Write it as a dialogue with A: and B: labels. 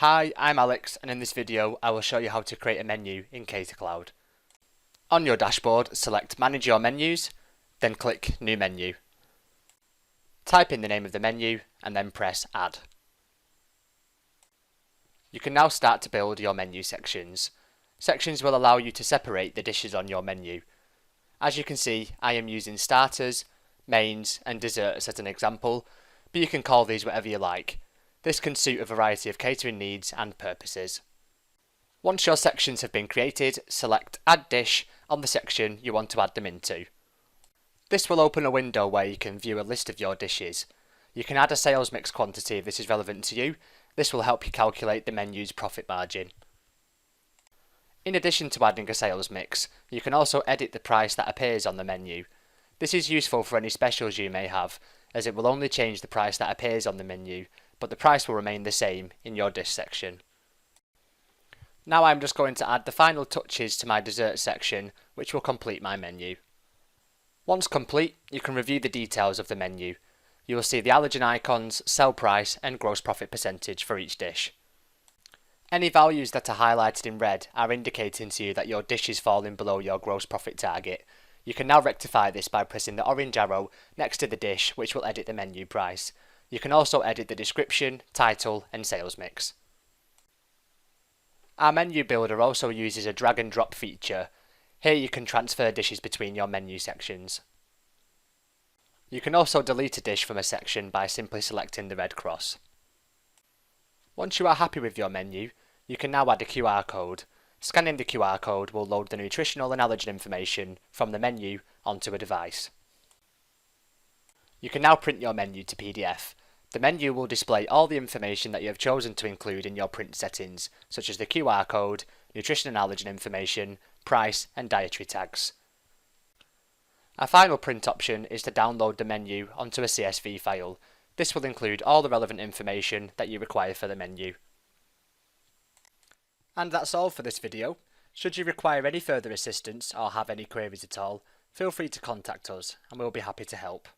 A: Hi, I'm Alex, and in this video I will show you how to create a menu in CaterCloud. On your dashboard, select Manage Your Menus, then click New Menu. Type in the name of the menu and then press Add. You can now start to build your menu sections. Sections will allow you to separate the dishes on your menu. As you can see, I am using starters, mains and desserts as an example, but you can call these whatever you like. This can suit a variety of catering needs and purposes. Once your sections have been created, select Add Dish on the section you want to add them into. This will open a window where you can view a list of your dishes. You can add a sales mix quantity if this is relevant to you. This will help you calculate the menu's profit margin. In addition to adding a sales mix, you can also edit the price that appears on the menu. This is useful for any specials you may have, as it will only change the price that appears on the menu, but the price will remain the same in your dish section. Now I'm just going to add the final touches to my dessert section, which will complete my menu. Once complete, you can review the details of the menu. You will see the allergen icons, sell price and gross profit percentage for each dish. Any values that are highlighted in red are indicating to you that your dish is falling below your gross profit target. You can now rectify this by pressing the orange arrow next to the dish, which will edit the menu price. You can also edit the description, title and sales mix. Our menu builder also uses a drag and drop feature. Here you can transfer dishes between your menu sections. You can also delete a dish from a section by simply selecting the red cross. Once you are happy with your menu, you can now add a QR code. Scanning the QR code will load the nutritional and allergen information from the menu onto a device. You can now print your menu to PDF. The menu will display all the information that you have chosen to include in your print settings, such as the QR code, nutrition and allergen information, price and dietary tags. Our final print option is to download the menu onto a CSV file. This will include all the relevant information that you require for the menu. And that's all for this video. Should you require any further assistance or have any queries at all, feel free to contact us and we'll be happy to help.